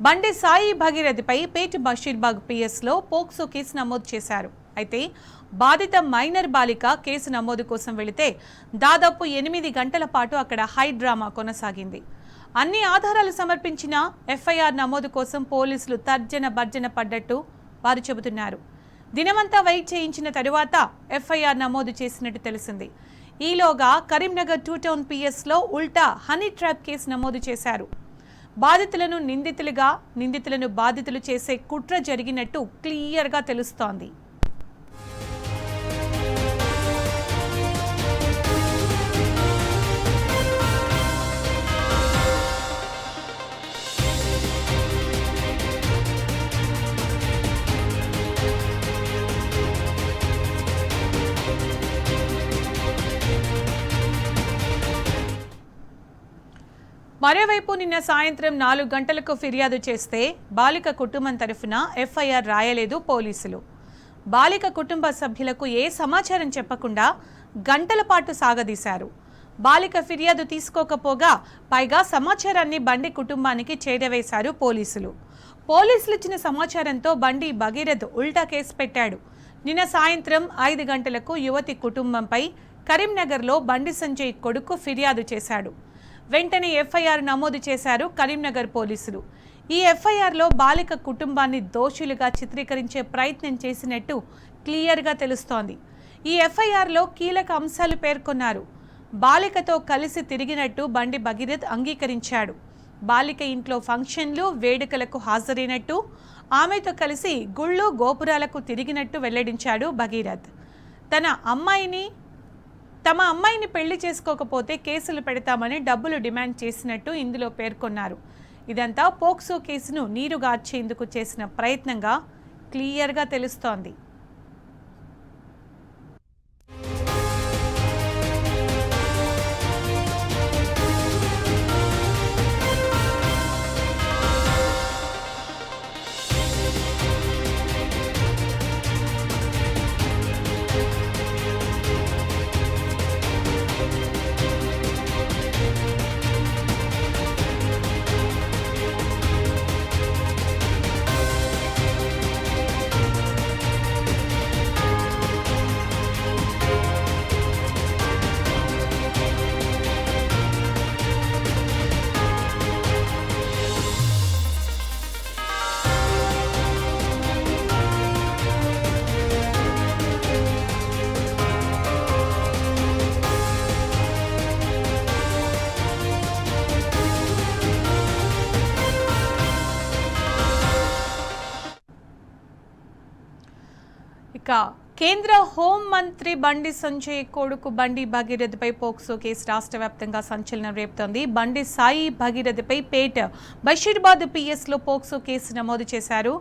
బండి సాయి భగీరథపై పేట Basheerbagh పిఎస్లో POCSO case నమోదు చేశారు. అయితే బాధిత మైనర్ బాలిక కేసు నమోదు కోసం వెళితే దాదాపు 8 గంటల పాటు అక్కడ హై డ్రామా కొనసాగింది. అన్ని ఆధారాలు సమర్పించిన ఎఫ్ఐఆర్ నమోదు కోసం పోలీసులు తర్జన భర్జన పడ్డట్టు వారు చెబుతున్నారు. దినమంతా వెయిట్ చేయించిన తరువాత ఎఫ్ఐఆర్ నమోదు చేసినట్టు తెలిసింది. ఈలోగా కరీంనగర్ 2 టౌన్ పిఎస్లో ఉల్టా హనీ ట్రాప్ కేసు నమోదు చేశారు. బాధితులను నిందితులుగా, నిందితులను బాధితులు చేసే కుట్ర జరిగినట్టు క్లియర్గా తెలుస్తోంది. మరోవైపు నిన్న సాయంత్రం 4 గంటలకు ఫిర్యాదు చేస్తే బాలిక కుటుంబం తరఫున ఎఫ్ఐఆర్ రాయలేదు పోలీసులు. బాలిక కుటుంబ సభ్యులకు ఏ సమాచారం చెప్పకుండా గంటల పాటు సాగదీశారు. బాలిక ఫిర్యాదు తీసుకోకపోగా పైగా సమాచారాన్ని బండి కుటుంబానికి చేరవేశారు పోలీసులు. పోలీసులు ఇచ్చిన సమాచారంతో బండి భగీరథ్ ఉల్టా కేసు పెట్టాడు. నిన్న సాయంత్రం 5 గంటలకు యువతి కుటుంబంపై కరీంనగర్లో బండి సంజయ్ కొడుకు ఫిర్యాదు చేశాడు. వెంటనే ఎఫ్ఐఆర్ నమోదు చేశారు కరీంనగర్ పోలీసులు. ఈ ఎఫ్ఐఆర్లో బాలిక కుటుంబాన్ని దోషులుగా చిత్రీకరించే ప్రయత్నం చేసినట్టు క్లియర్గా తెలుస్తోంది. ఈ ఎఫ్ఐఆర్లో కీలక అంశాలు పేర్కొన్నారు. బాలికతో కలిసి తిరిగినట్టు బండి భగీరథ్ అంగీకరించాడు. బాలిక ఇంట్లో ఫంక్షన్లు, వేడుకలకు హాజరైనట్టు, ఆమెతో కలిసి గుళ్ళు, గోపురాలకు తిరిగినట్టు వెల్లడించాడు భగీరథ్. తమ అమ్మాయిని పెళ్లి చేసుకోకపోతే కేసులు పెడతామని డబ్బులు డిమాండ్ చేసినట్టు ఇందులో పేర్కొన్నారు. ఇదంతా పోక్సో కేసును నీరుగార్చేందుకు చేసిన ప్రయత్నంగా క్లియర్గా తెలుస్తోంది. ఇక కేంద్ర హోం మంత్రి బండి సంజయ్ కొడుకు బండి భగీరథపై పోక్సో కేసు రాష్ట్ర వ్యాప్తంగా సంచలనం రేపుతోంది. బండి సాయి భగీరథపై పేట బషీర్బాద్ పిఎస్లో పోక్సో కేసు నమోదు చేశారు.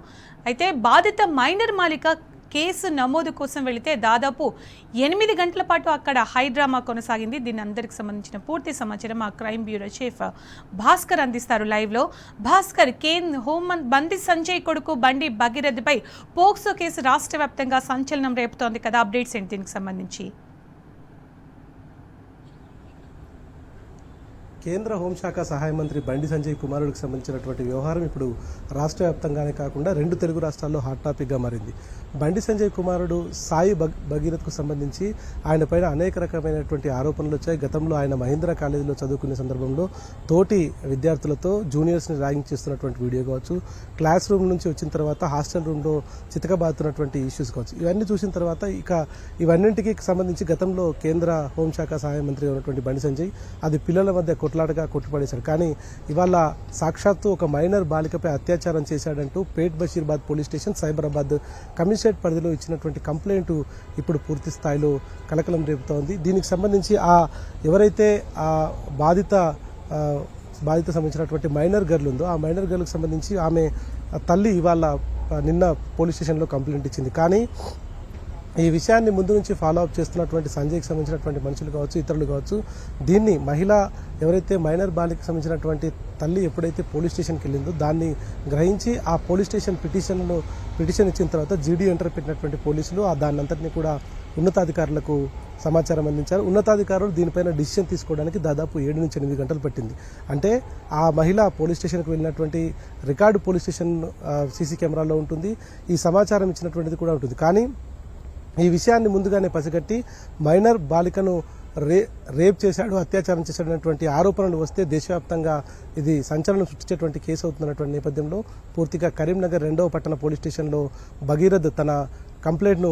అయితే బాధిత మైనర్ బాలిక కేసు నమోదు కోసం వెళితే దాదాపు 8 గంటల పాటు అక్కడ హై డ్రామా కొనసాగింది. దీని అందరికి సంబంధించిన పూర్తి సమాచారం మా క్రైమ్ బ్యూరో చీఫ్ భాస్కర్ అందిస్తారు లైవ్లో. భాస్కర్, బండి సంజయ్ కొడుకు బండి భగీరథపై పోక్సో కేసు రాష్ట్ర వ్యాప్తంగా సంచలనం రేపుతోంది కదా, అప్డేట్స్ ఏంటి దీనికి సంబంధించి? కేంద్ర హోంశాఖ సహాయ మంత్రి బండి సంజయ్ కుమారుడికి సంబంధించినటువంటి వ్యవహారం ఇప్పుడు రాష్ట్ర వ్యాప్తంగానే కాకుండా 2 తెలుగు రాష్ట్రాల్లో హాట్ టాపిక్గా మారింది. బండి సంజయ్ కుమారుడు సాయి భగీరథ్కు సంబంధించి ఆయన పైన అనేక రకమైనటువంటి ఆరోపణలు వచ్చాయి. గతంలో ఆయన మహీంద్రా కాలేజీలో చదువుకునే సందర్భంలో తోటి విద్యార్థులతో జూనియర్స్ని ర్యాగింగ్ చేస్తున్నటువంటి వీడియో కావచ్చు, క్లాస్ రూమ్ నుంచి వచ్చిన తర్వాత హాస్టల్ రూమ్లో చితకబాతున్నటువంటి ఇష్యూస్ కావచ్చు, ఇవన్నీ చూసిన తర్వాత ఇవన్నింటికి సంబంధించి గతంలో కేంద్ర హోంశాఖ సహాయ మంత్రి ఉన్నటువంటి బండి సంజయ్ అది పిల్లల మధ్య కొట్లాటగా కొట్టుపడేశాడు. కానీ ఇవాళ సాక్షాత్తు ఒక మైనర్ బాలికపై అత్యాచారం చేశాడంటూ Pet Basheerabad police station, Cyberabad commissionerate పరిధిలో ఇచ్చినటువంటి కంప్లైంట్ ఇప్పుడు పూర్తి స్థాయిలో కలకలం రేపుతోంది. దీనికి సంబంధించి ఎవరైతే ఆ బాధిత సంబంధించినటువంటి మైనర్ గర్ల్ ఉందో ఆ మైనర్ గర్ల్కి సంబంధించి ఆమె తల్లి ఇవాళ నిన్న పోలీస్ స్టేషన్లో కంప్లైంట్ ఇచ్చింది. కానీ ఈ విషయాన్ని ముందు నుంచి ఫాలో అప్ చేస్తున్నటువంటి సంజయ్కి సంబంధించినటువంటి మనుషులు కావచ్చు, ఇతరులు కావచ్చు, దీన్ని ఎవరైతే మైనర్ బాలికకు సంబంధించినటువంటి తల్లి ఎప్పుడైతే పోలీస్ స్టేషన్కి వెళ్ళిందో దాన్ని గ్రహించి ఆ పోలీస్ స్టేషన్ పిటిషన్ ఇచ్చిన తర్వాత జీడీ ఎంటర్ పెట్టినటువంటి పోలీసులు దాన్ని అంతటినీ కూడా ఉన్నతాధికారులకు సమాచారం అందించారు. ఉన్నతాధికారులు దీనిపైన డిసిషన్ తీసుకోవడానికి దాదాపు 7 నుంచి 8 గంటలు పట్టింది. అంటే ఆ మహిళ పోలీస్ స్టేషన్కి వెళ్ళినటువంటి రికార్డు పోలీస్ స్టేషన్ సీసీ కెమెరాలో ఉంటుంది. ఈ సమాచారం ఇచ్చినటువంటిది కూడా ఉంటుంది. కానీ ఈ విషయాన్ని ముందుగానే పసిగట్టి మైనర్ బాలికను రేప్ చేశాడు, అత్యాచారం చేశాడనేటువంటి ఆరోపణలు వస్తే దేశవ్యాప్తంగా ఇది సంచలనం సృష్టించేటువంటి కేసు అవుతున్నటువంటి నేపథ్యంలో పూర్తిగా కరీంనగర్ 2వ పట్టణ పోలీస్ స్టేషన్లో భగీరథ్ తన కంప్లైంట్ను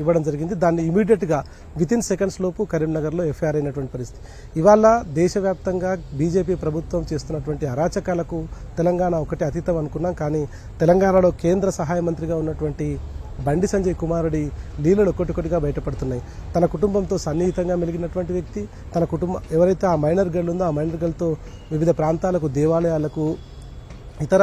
ఇవ్వడం జరిగింది. దాన్ని ఇమీడియట్గా వితిన్ సెకండ్స్ లోపు కరీంనగర్లో ఎఫ్ఐఆర్ అయినటువంటి పరిస్థితి. ఇవాళ దేశవ్యాప్తంగా బీజేపీ ప్రభుత్వం చేస్తున్నటువంటి అరాచకాలకు తెలంగాణ ఒకటి అతీతం అనుకున్నాం. కానీ తెలంగాణలో కేంద్ర సహాయ మంత్రిగా ఉన్నటువంటి బండి సంజయ్ కుమారుడి లీలలు ఒక్కొక్కటిగా బయటపడుతున్నాయి. తన కుటుంబంతో సన్నిహితంగా మెలిగినటువంటి వ్యక్తి, తన కుటుంబం ఎవరైతే ఆ మైనర్ గర్ల్ ఉందో ఆ మైనర్ గర్ల్తో వివిధ ప్రాంతాలకు, దేవాలయాలకు, ఇతర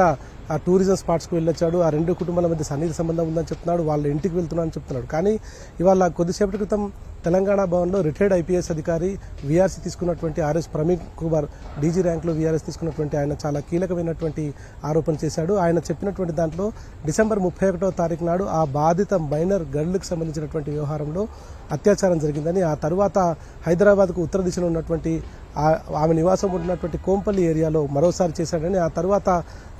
ఆ టూరిజం స్పాట్స్కు వెళ్ళొచ్చాడు. ఆ 2 కుటుంబాల మధ్య సన్నిహిత సంబంధం ఉందని చెప్తున్నాడు. వాళ్ళ ఇంటికి వెళ్తున్నానని చెప్తున్నాడు. కానీ ఇవాళ కొద్దిసేపటి క్రితం తెలంగాణ భవన్లో రిటైర్డ్ ఐపీఎస్ అధికారి వీఆర్సీ తీసుకున్నటువంటి ఆర్ఎస్ ప్రమీణ్ కుమార్ డీజీ ర్యాంక్లో వీఆర్ఎస్ తీసుకున్నటువంటి ఆయన చాలా కీలకమైనటువంటి ఆరోపణ చేశాడు. ఆయన చెప్పినటువంటి దాంట్లో డిసెంబర్ 31వ తారీఖు నాడు ఆ బాధిత మైనర్ గర్ల్కి సంబంధించినటువంటి వ్యవహారంలో అత్యాచారం జరిగిందని, ఆ తర్వాత హైదరాబాద్కు ఉత్తర దిశలో ఉన్నటువంటి ఆమె నివాసం ఉన్నటువంటి కోంపల్లి ఏరియాలో మరోసారి చేశాడని, ఆ తర్వాత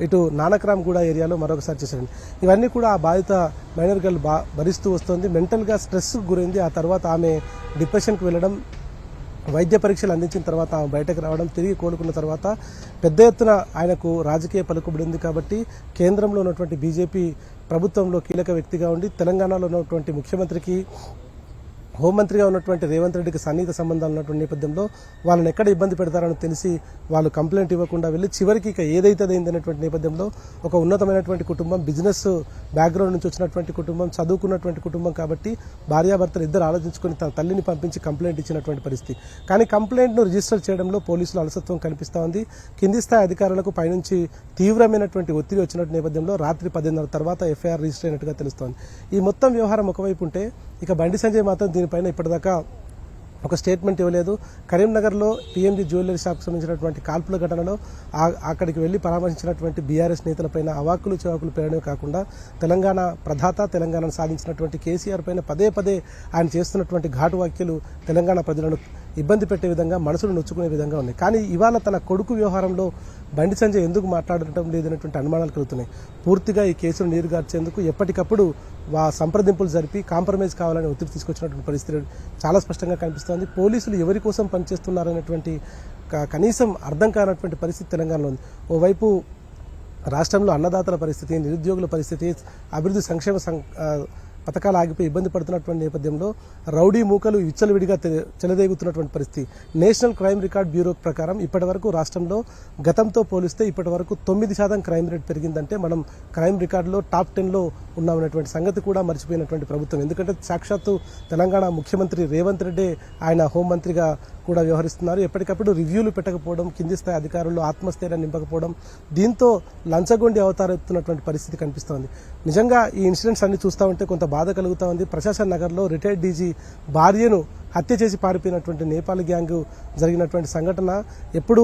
ఇటు నానక్రామ్గూడ ఏరియాలో మరొకసారి చేశాడని, ఇవన్నీ కూడా ఆ బాధిత మైనర్ గర్ల్ భరిస్తూ వస్తుంది. మెంటల్గా స్ట్రెస్కు గురైంది. ఆ తర్వాత ఆమె డిప్రెషన్కి వెళ్ళడం, వైద్య పరీక్షలు అందించిన తర్వాత ఆమె బయటకు రావడం, తిరిగి కోలుకున్న తర్వాత పెద్ద ఎత్తున ఆయనకు రాజకీయ పలుకుబడి ఉంది. కాబట్టి కేంద్రంలో ఉన్నటువంటి బీజేపీ ప్రభుత్వంలో కీలక వ్యక్తిగా ఉండి తెలంగాణలో ఉన్నటువంటి ముఖ్యమంత్రికి, హోంమంత్రిగా ఉన్నటువంటి రేవంత్ రెడ్డికి సన్నిహిత సంబంధాలు ఉన్నటువంటి నేపథ్యంలో వాళ్ళని ఎక్కడ ఇబ్బంది పెడతారని తెలిసి వాళ్ళు కంప్లైంట్ ఇవ్వకుండా వెళ్ళి చివరికి ఇక ఏదైతే అయిందనేటువంటి నేపథ్యంలో ఒక ఉన్నతమైనటువంటి కుటుంబం, బిజినెస్ బ్యాక్గ్రౌండ్ నుంచి వచ్చినటువంటి కుటుంబం, చదువుకున్నటువంటి కుటుంబం కాబట్టి భార్యాభర్తలు ఇద్దరు ఆలోచించుకొని తన తల్లిని పంపించి కంప్లైంట్ ఇచ్చినటువంటి పరిస్థితి. కానీ కంప్లైంట్ను రిజిస్టర్ చేయడంలో పోలీసులు అలసత్వం కనిపిస్తూ ఉంది. కింది స్థాయి అధికారులకు పైనుంచి తీవ్రమైనటువంటి ఒత్తిడి వచ్చినటువంటి నేపథ్యంలో రాత్రి 10:30 తర్వాత ఎఫ్ఐఆర్ రిజిస్టర్ అయినట్టుగా తెలుస్తోంది. ఈ మొత్తం వ్యవహారం ఒకవైపు ఉంటే ఇక బండి సంజయ్ మాత్రం దీనిపైన ఇప్పటిదాకా ఒక స్టేట్మెంట్ ఇవ్వలేదు. కరీంనగర్లో పీఎంజీ జ్యువెలరీ షాప్కి సంబంధించినటువంటి కాల్పుల ఘటనలో అక్కడికి వెళ్లి పరామర్శించినటువంటి బీఆర్ఎస్ నేతలపైన అవాక్కులు చవాకులు పేరడమే కాకుండా తెలంగాణ ప్రధాత, తెలంగాణను సాధించినటువంటి కేసీఆర్ పైన పదే పదే ఆయన చేస్తున్నటువంటి ఘాటు వ్యాఖ్యలు తెలంగాణ ప్రజలను ఇబ్బంది పెట్టే విధంగా, మనసును నొచ్చుకునే విధంగా ఉన్నాయి. కానీ ఇవాళ తన కొడుకు వ్యవహారంలో బండి సంజయ్ ఎందుకు మాట్లాడటం లేదనేటువంటి అనుమానాలు కలుగుతున్నాయి. పూర్తిగా ఈ కేసును నీరుగార్చేందుకు ఎప్పటికప్పుడు సంప్రదింపులు జరిపి కాంప్రమైజ్ కావాలని ఒత్తిడి తీసుకొచ్చినటువంటి పరిస్థితి చాలా స్పష్టంగా కనిపిస్తోంది. పోలీసులు ఎవరి కోసం పనిచేస్తున్నారనేటువంటి కనీసం అర్థం కానటువంటి పరిస్థితి తెలంగాణలో ఉంది. ఓవైపు రాష్ట్రంలో అన్నదాతల పరిస్థితి, నిరుద్యోగుల పరిస్థితి, అభివృద్ధి సంక్షేమ పథకాలు ఆగిపోయి ఇబ్బంది పడుతున్నటువంటి నేపథ్యంలో రౌడీ మూకలు విచ్చలవిడిగా చెలదేగుతున్నటువంటి పరిస్థితి. నేషనల్ క్రైమ్ రికార్డ్ బ్యూరో ప్రకారం ఇప్పటి వరకు రాష్ట్రంలో గతంతో పోలిస్తే ఇప్పటి వరకు 9% క్రైమ్ రేట్ పెరిగిందంటే మనం క్రైమ్ రికార్డులో టాప్ 10లో ఉన్నామనేటువంటి సంగతి కూడా మర్చిపోయినటువంటి ప్రభుత్వం. ఎందుకంటే సాక్షాత్తు తెలంగాణ ముఖ్యమంత్రి రేవంత్ రెడ్డి ఆయన హోంమంత్రిగా కూడా వ్యవహరిస్తున్నారు. ఎప్పటికప్పుడు రివ్యూలు పెట్టకపోవడం, కింది స్థాయి అధికారులు ఆత్మస్థైర్యాన్ని నింపకపోవడం, దీంతో లంచగొండి అవతారెత్తున్నటువంటి పరిస్థితి కనిపిస్తోంది. నిజంగా ఈ ఇన్సిడెంట్స్ అన్ని చూస్తూ ఉంటే కొంత బాధ కలుగుతూ ఉంది. ప్రశాసన్ నగర్లో రిటైర్డ్ డీజీ భార్యను హత్య చేసి పారిపోయినటువంటి నేపాల్ గ్యాంగ్ జరిగినటువంటి సంఘటన ఎప్పుడు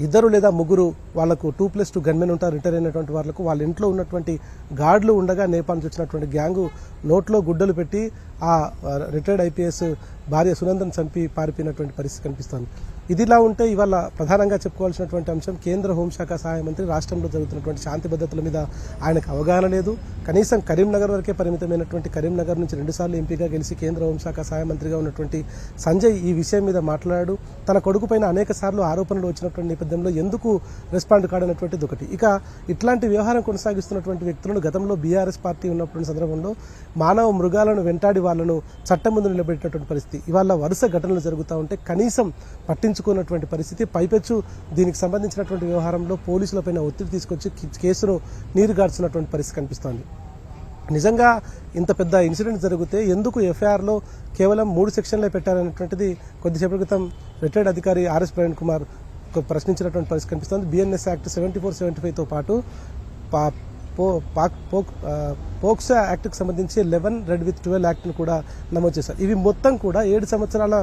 2 లేదా 3 వాళ్లకు 2+2 గన్మెన్ ఉంటారు. రిటైర్ అయినటువంటి వాళ్ళకు వాళ్ళ ఇంట్లో ఉన్నటువంటి గార్డులు ఉండగా నేపాల్ నుంచి వచ్చినటువంటి గ్యాంగు నోట్లో గుడ్డలు పెట్టి ఆ రిటైర్డ్ ఐపీఎస్ భార్య సునందన్ చంపి పారిపోయినటువంటి పరిస్థితి కనిపిస్తోంది. ఇదిలా ఉంటే ఇవాళ ప్రధానంగా చెప్పుకోవాల్సినటువంటి అంశం కేంద్ర హోంశాఖ సహాయ మంత్రి రాష్ట్రంలో జరుగుతున్నటువంటి శాంతి భద్రతల మీద ఆయనకు అవగాహన లేదు. కనీసం కరీంనగర్ వరకే పరిమితమైనటువంటి కరీంనగర్ నుంచి 2 సార్లు ఎంపీగా గెలిచి కేంద్ర హోంశాఖ సహాయ మంత్రిగా ఉన్నటువంటి సంజయ్ ఈ విషయం మీద మాట్లాడాడు. తన కొడుకు పైన అనేక సార్లు ఆరోపణలు వచ్చినటువంటి నేపథ్యంలో ఎందుకు రెస్పాండ్ కాడనటువంటిది ఒకటి. ఇక ఇట్లాంటి వ్యవహారం కొనసాగిస్తున్నటువంటి వ్యక్తులను గతంలో బీఆర్ఎస్ పార్టీ ఉన్నటువంటి సందర్భంలో మానవ మృగాలను వెంటాడి వాళ్లను చట్టం ముందు నిలబెట్టినటువంటి పరిస్థితి. ఇవాళ వరుస ఘటనలు జరుగుతూ ఉంటే కనీసం పట్టించుకున్నటువంటి పరిస్థితి. పైపెచ్చు దీనికి సంబంధించినటువంటి వ్యవహారంలో పోలీసులపైన ఒత్తిడి తీసుకొచ్చి కేసును నీరుగార్చున్నటువంటి పరిస్థితి కనిపిస్తోంది. నిజంగా ఇంత పెద్ద ఇన్సిడెంట్ జరిగితే ఎందుకు ఎఫ్ఐఆర్లో కేవలం 3 సెక్షన్లే పెట్టారనేటువంటిది కొద్దిసేపటి క్రితం రిటైర్డ్ అధికారి ఆర్ఎస్ ప్రవీణ్ కుమార్ ప్రశ్నించినటువంటి పరిస్థితి కనిపిస్తోంది. బిఎన్ఎస్ యాక్ట్ 74, 75తో పాటు పోక్సో యాక్ట్కి సంబంధించి 11 రెడ్ విత్ 12 యాక్ట్ను కూడా నమోదు చేశారు. ఇవి మొత్తం కూడా 7 సంవత్సరాల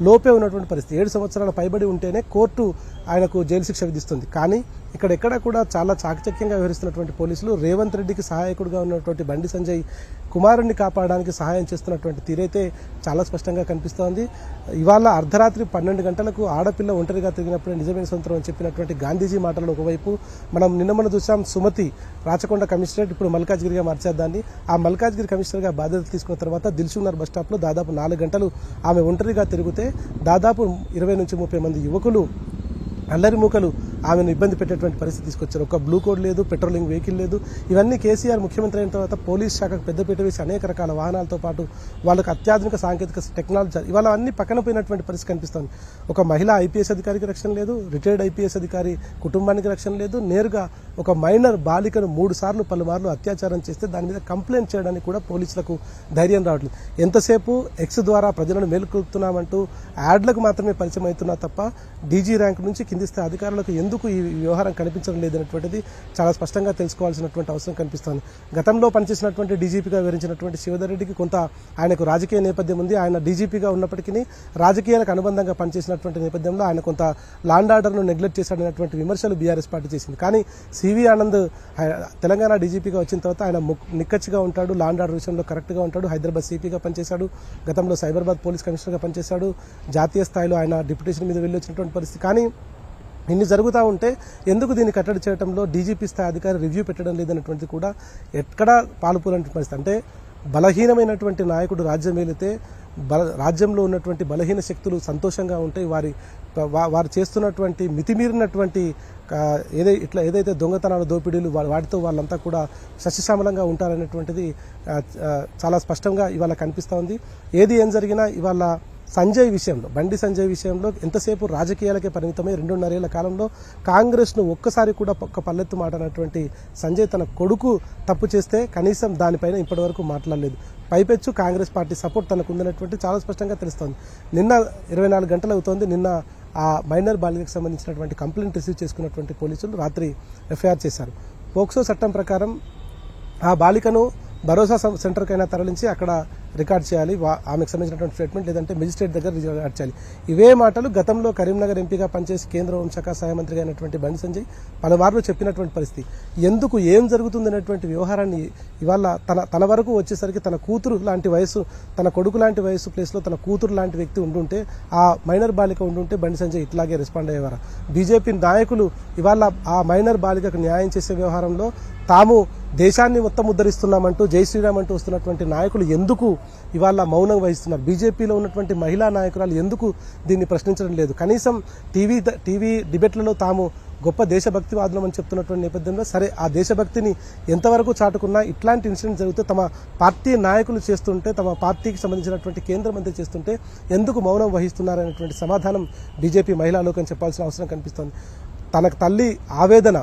లోపే ఉన్నటువంటి పరిస్థితి. 7 సంవత్సరాల పైబడి ఉంటేనే కోర్టు ఆయనకు జైలు శిక్ష విధిస్తుంది. కానీ ఇక్కడ ఎక్కడ కూడా చాలా చాకచక్యంగా వ్యవహరిస్తున్నటువంటి పోలీసులు రేవంత్ రెడ్డికి సహాయకుడిగా ఉన్నటువంటి బండి సంజయ్ కుమారుడిని కాపాడడానికి సహాయం చేస్తున్నటువంటి తీరైతే చాలా స్పష్టంగా కనిపిస్తోంది. ఇవాళ అర్ధరాత్రి 12 గంటలకు ఆడపిల్ల ఒంటరిగా తిరిగినప్పుడే నిజమైన సొంతం అని చెప్పినటువంటి గాంధీజీ మాటలను ఒకవైపు మనం నిన్న చూసాం. సుమతి రాచకొండ కమిషనరేట్ ఇప్పుడు మల్కాజ్గిరిగా మార్చేద్దాన్ని. ఆ మల్కాజ్గిరి కమిషనర్గా బాధ్యతలు తీసుకున్న తర్వాత దిల్సుఖ్నగర్ బస్ స్టాప్లో దాదాపు 4 గంటలు ఆమె ఒంటరిగా తిరిగితే దాదాపు 20 నుంచి 30 మంది యువకులు అల్లరి మూకలు ఆమెను ఇబ్బంది పెట్టేటువంటి పరిస్థితి తీసుకొచ్చారు. ఒక బ్లూ కోడ్ లేదు, పెట్రోలింగ్ వెహికల్ లేదు. ఇవన్నీ కేసీఆర్ ముఖ్యమంత్రి అయిన తర్వాత పోలీస్ శాఖకు పెద్దపీట వేసి అనేక రకాల వాహనాలతో పాటు వాళ్ళకు అత్యాధునిక సాంకేతిక టెక్నాలజీ ఇవాళ అన్ని పక్కన పోయినటువంటి పరిస్థితి కనిపిస్తుంది. ఒక మహిళా ఐపీఎస్ అధికారికి రక్షణ లేదు, రిటైర్డ్ ఐపీఎస్ అధికారి కుటుంబానికి రక్షణ లేదు. నేరుగా ఒక మైనర్ బాలికను 3 సార్లు పలుమార్లు అత్యాచారం చేస్తే దాని మీద కంప్లైంట్ చేయడానికి కూడా పోలీసులకు ధైర్యం రావట్లేదు. ఎంతసేపు ఎక్స్ ద్వారా ప్రజలను మేలుకొల్పుతున్నామంటూ యాడ్లకు మాత్రమే పరిచయం అవుతున్నా తప్ప డీజీ ర్యాంక్ నుంచి కింది స్థాయి అధికారులకు ఎందుకు ఈ వ్యవహారం కనిపించడం లేదనేటువంటిది చాలా స్పష్టంగా తెలుసుకోవాల్సినటువంటి అవసరం కనిపిస్తోంది. గతంలో పనిచేసినటువంటి డీజీపీగా వివరించినటువంటి శివధర్ రెడ్డికి కొంత ఆయనకు రాజకీయ నేపథ్యం ఉంది. ఆయన డీజీపీగా ఉన్నప్పటికీ రాజకీయాలకు అనుబంధంగా పనిచేసినటువంటి నేపథ్యంలో ఆయన కొంత లాండ్ ఆర్డర్ను నెగ్లెక్ట్ చేశాడనేటువంటి విమర్శలు బీఆర్ఎస్ పార్టీ చేసింది. కానీ సివి ఆనంద్ తెలంగాణ డీజీపీగా వచ్చిన తర్వాత ఆయన నిక్కచ్చిగా ఉంటాడు, లాండ్ ఆర్డర్ విషయంలో కరెక్ట్గా ఉంటాడు. హైదరాబాద్ సిపిగా పనిచేశాడు, గతంలో సైబరాబాద్ పోలీస్ కమిషనర్గా పనిచేశాడు. జాతీయ స్థాయిలో ఆయన డిప్యూటేషన్ మీద వెళ్ళి వచ్చినటువంటి పరిస్థితి. కానీ ఇన్ని జరుగుతూ ఉంటే ఎందుకు దీన్ని కట్టడి చేయడంలో డీజీపీ స్థాయి అధికారి రివ్యూ పెట్టడం లేదనేటువంటిది కూడా ఎక్కడా పాలుపోలేని పరిస్థితి. అంటే బలహీనమైనటువంటి నాయకుడు రాజ్యం ఏలితే రాజ్యంలో ఉన్నటువంటి బలహీన శక్తులు సంతోషంగా ఉంటాయి. వారు చేస్తున్నటువంటి మితిమీరినటువంటి ఏదైతే దొంగతనాలు, దోపిడీలు వాటితో వాళ్ళంతా కూడా సస్యశ్యామలంగా ఉంటారనేటువంటిది చాలా స్పష్టంగా ఇవాళ కనిపిస్తూ ఉంది. ఏం జరిగినా ఇవాళ సంజయ్ విషయంలో, బండి సంజయ్ విషయంలో ఎంతసేపు రాజకీయాలకే పరిమితమై 2.5 ఏళ్ల కాలంలో కాంగ్రెస్ను ఒక్కసారి కూడా ఒక్క పల్లెత్తు మాట అన్నటువంటి సంజయ్ తన కొడుకు తప్పు చేస్తే కనీసం దానిపైన ఇప్పటివరకు మాట్లాడలేదు. పైపెచ్చు కాంగ్రెస్ పార్టీ సపోర్ట్ తనకు ఉందనేటువంటి చాలా స్పష్టంగా తెలుస్తోంది. నిన్న 24 గంటలు అవుతోంది. నిన్న ఆ మైనర్ బాలికకు సంబంధించినటువంటి కంప్లైంట్ రిసీవ్ చేసుకున్నటువంటి పోలీసులు రాత్రి ఎఫ్ఐఆర్ చేశారు. పోక్సో చట్టం ప్రకారం ఆ బాలికను భరోసా సెంటర్కైనా తరలించి అక్కడ రికార్డ్ చేయాలి, ఆమెకు సంబంధించినటువంటి స్టేట్మెంట్, లేదంటే మెజిస్ట్రేట్ దగ్గర రికార్డ్ చేయాలి. ఇవే మాటలు గతంలో కరీంనగర్ ఎంపీగా పనిచేసి కేంద్ర హోంశాఖ సహాయ మంత్రిగా అయినటువంటి బండి సంజయ్ పలుమార్లు చెప్పినటువంటి పరిస్థితి. ఎందుకు ఏం జరుగుతుంది అనేటువంటి వ్యవహారాన్ని ఇవాళ తన వరకు వచ్చేసరికి తన కూతురు లాంటి వయసు, తన కొడుకు లాంటి వయసు ప్లేస్లో తన కూతురు లాంటి వ్యక్తి ఉండుంటే, ఆ మైనర్ బాలిక ఉండుంటే బండి సంజయ్ ఇట్లాగే రెస్పాండ్ అయ్యేవారు. బీజేపీ నాయకులు ఇవాళ ఆ మైనర్ బాలికకు న్యాయం చేసే వ్యవహారంలో తాము దేశాన్ని మొత్తం ఉద్ధరిస్తున్నామంటూ జై శ్రీరామ్ అంటూ వస్తున్నటువంటి నాయకులు ఎందుకు ఇవాళ మౌనం వహిస్తున్నారు? బీజేపీలో ఉన్నటువంటి మహిళా నాయకురాలు ఎందుకు దీన్ని ప్రశ్నించడం లేదు? కనీసం టీవీ డిబేట్లలో తాము గొప్ప దేశభక్తివాదులం అని చెప్తున్నటువంటి నేపథ్యంలో సరే ఆ దేశభక్తిని ఎంతవరకు చాటుకున్నా ఇట్లాంటి ఇన్సిడెంట్ జరిగితే తమ పార్టీ నాయకులు చేస్తుంటే, తమ పార్టీకి సంబంధించినటువంటి కేంద్ర మంత్రి చేస్తుంటే ఎందుకు మౌనం వహిస్తున్నారనేటువంటి సమాధానం బీజేపీ మహిళా లోకం చెప్పాల్సిన అవసరం కనిపిస్తోంది. తనకు తల్లి ఆవేదన,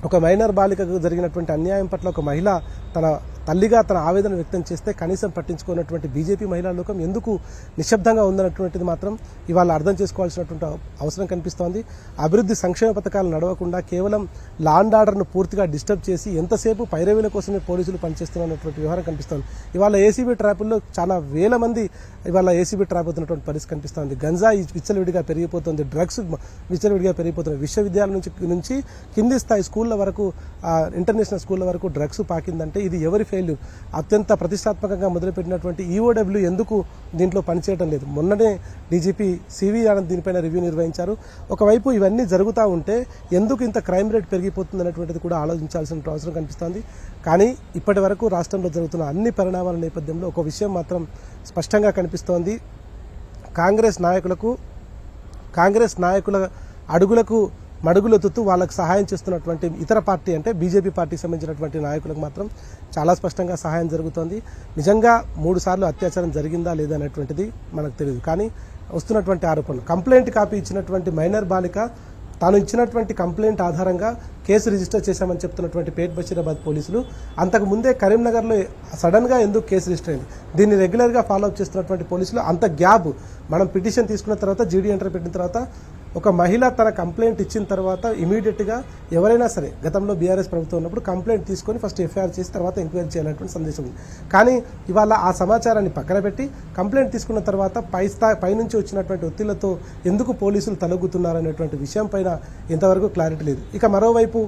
ఒక మైనర్ బాలికకు జరిగినటువంటి అన్యాయం పట్ల ఒక మహిళ తన తల్లిగా తన ఆవేదన వ్యక్తం చేస్తే కనీసం పట్టించుకున్నటువంటి బీజేపీ మహిళా లోకం ఎందుకు నిశ్శబ్దంగా ఉందన్నటువంటిది మాత్రం ఇవాళ అర్థం చేసుకోవాల్సినటువంటి అవసరం కనిపిస్తోంది. అభివృద్ధి సంక్షేమ పథకాలు నడవకుండా కేవలం లాండ్ ఆర్డర్ను పూర్తిగా డిస్టర్బ్ చేసి ఎంతసేపు పైరవీల కోసమే పోలీసులు పనిచేస్తున్నటువంటి వ్యవహారం కనిపిస్తోంది. ఇవాళ ఏసీబీ ట్రాపుల్లో చాలా వేల మంది ఇవాళ ఏసీబీ ట్రాప్ అవుతున్నటువంటి పరిస్థితి కనిపిస్తోంది. గంజాయి విచ్చలవిడిగా పెరిగిపోతుంది, డ్రగ్స్ విచ్చలవిడిగా పెరిగిపోతుంది. విశ్వవిద్యాలయం నుంచి కింది స్థాయి స్కూళ్ళ వరకు, ఇంటర్నేషనల్ స్కూళ్ళ వరకు డ్రగ్స్ పాకిందంటే ఇది ఎవరి ఫెయిల్యూర్? అత్యంత ప్రతిష్టాత్మకంగా మొదలుపెట్టినటువంటి ఈఓడబ్ల్యూ ఎందుకు దీంట్లో పనిచేయడం లేదు? మొన్ననే డీజీపీ సివి ఆనంద్ దీనిపైన రివ్యూ నిర్వహించారు. ఒకవైపు ఇవన్నీ జరుగుతూ ఉంటే ఎందుకు ఇంత క్రైమ్ రేట్ పెరిగిపోతుంది అనేటువంటిది కూడా ఆలోచించాల్సిన అవసరం కనిపిస్తోంది. కానీ ఇప్పటి వరకు రాష్ట్రంలో జరుగుతున్న అన్ని పరిణామాల నేపథ్యంలో ఒక విషయం మాత్రం స్పష్టంగా కనిపిస్తోంది. కాంగ్రెస్ నాయకుల అడుగులకు మడుగులెత్తుతూ వాళ్ళకు సహాయం చేస్తున్నటువంటి ఇతర పార్టీ అంటే బీజేపీ పార్టీకి సంబంధించినటువంటి నాయకులకు మాత్రం చాలా స్పష్టంగా సహాయం జరుగుతోంది. నిజంగా 3 సార్లు అత్యాచారం జరిగిందా లేదా అనేటువంటిది మనకు తెలియదు. కానీ వస్తున్నటువంటి ఆరోపణలు, కంప్లైంట్ కాపీ ఇచ్చినటువంటి మైనర్ బాలిక తాను ఇచ్చినటువంటి కంప్లైంట్ ఆధారంగా కేసు రిజిస్టర్ చేశామని చెప్తున్నటువంటి పేట్ బషీరాబాద్ పోలీసులు అంతకు ముందే కరీంనగర్లో సడన్గా ఎందుకు కేసు రిజిస్టర్ అయింది? దీన్ని రెగ్యులర్గా ఫాలోఅప్ చేస్తున్నటువంటి పోలీసులు అంత గ్యాప్, మనం పిటిషన్ తీసుకున్న తర్వాత జీడీ ఎంటర్ పెట్టిన తర్వాత ఒక మహిళ తన కంప్లైంట్ ఇచ్చిన తర్వాత ఇమీడియట్గా ఎవరైనా సరే గతంలో బీఆర్ఎస్ ప్రభుత్వం ఉన్నప్పుడు కంప్లైంట్ తీసుకొని ఫస్ట్ ఎఫ్ఐఆర్ చేసి తర్వాత ఎంక్వైరీ చేయాలనేటువంటి సందేశం ఉంది. కానీ ఇవాళ ఆ సమాచారాన్ని పక్కన పెట్టి కంప్లైంట్ తీసుకున్న తర్వాత పైనుంచి వచ్చినటువంటి ఒత్తిళ్లతో ఎందుకు పోలీసులు తలొగ్గుతున్నారనేటువంటి విషయం పైన ఇంతవరకు క్లారిటీ లేదు. ఇక మరోవైపు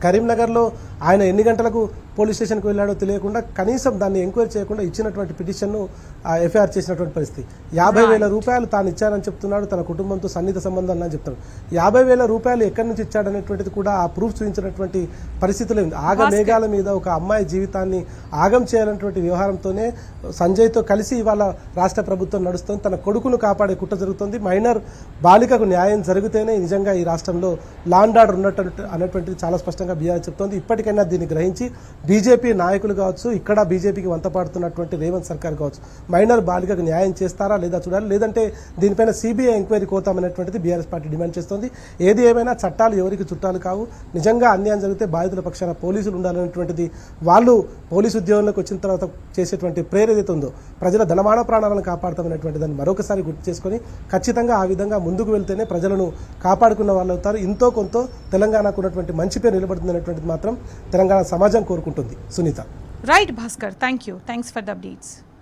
కరీంనగర్లో ఆయన ఎన్ని గంటలకు పోలీస్ స్టేషన్కి వెళ్ళాడో తెలియకుండా కనీసం దాన్ని ఎంక్వైరీ చేయకుండా ఇచ్చినటువంటి పిటిషన్ను ఎఫ్ఐఆర్ చేసినటువంటి పరిస్థితి. 50,000 రూపాయలు తాను ఇచ్చానని చెప్తున్నాడు, తన కుటుంబంతో సన్నిహిత సంబంధం అని చెప్తున్నాడు. 50,000 రూపాయలు ఎక్కడి నుంచి ఇచ్చాడనేటువంటిది కూడా ఆ ప్రూఫ్ చూపించినటువంటి పరిస్థితులు ఉంది. ఆగమేఘాల మీద ఒక అమ్మాయి జీవితాన్ని ఆగం చేయాలన్నటువంటి వ్యవహారంతోనే సంజయ్తో కలిసి ఇవాళ రాష్ట్ర ప్రభుత్వం నడుస్తుంది. తన కొడుకును కాపాడే కుట్ర జరుగుతుంది. మైనర్ బాలికకు న్యాయం జరిగితేనే నిజంగా ఈ రాష్ట్రంలో లా అండ్ ఆర్డర్ ఉన్నట్టు అనేటువంటిది చాలా స్పష్టంగా బీఆర్ఎస్ చెప్తోంది. ఇప్పటికైనా దీన్ని గ్రహించి బీజేపీ నాయకులు కావచ్చు, ఇక్కడ బీజేపీకి వంతపాడుతున్నటువంటి రేవంత్ సర్కార్ కావచ్చు, మైనర్ బాలికకు న్యాయం చేస్తారా లేదా చూడాలి. లేదంటే దీనిపైన సిబిఐ ఎంక్వైరీ కోతామనేటువంటిది బీఆర్ఎస్ పార్టీ డిమాండ్ చేస్తోంది. ఏది ఏమైనా చట్టాలు ఎవరికి చుట్టాలు కావు. నిజంగా అన్యాయం జరిగితే బాధితుల పక్షాన పోలీసులు ఉండాలనేటువంటిది వాళ్ళు పోలీసు ఉద్యోగంలోకి వచ్చిన తర్వాత చేసేటువంటి ప్రేరణ ఏదైతే ఉందో ప్రజల ధనమాన ప్రాణాలను కాపాడతామనేటువంటి దాన్ని మరొకసారి గుర్తు చేసుకొని ఖచ్చితంగా ఆ విధంగా ముందుకు వెళ్తేనే ప్రజలను కాపాడుకున్న వాళ్ళు అవుతారు. ఇంతో కొంత తెలంగాణకు ఉన్నటువంటి మంచి పేరు నిలబడుతుంది అనేటువంటిది మాత్రం తెలంగాణ సమాజం కోరుకుంటుంది. Sunitha. Right Bhaskar, thank you. Thanks for the updates.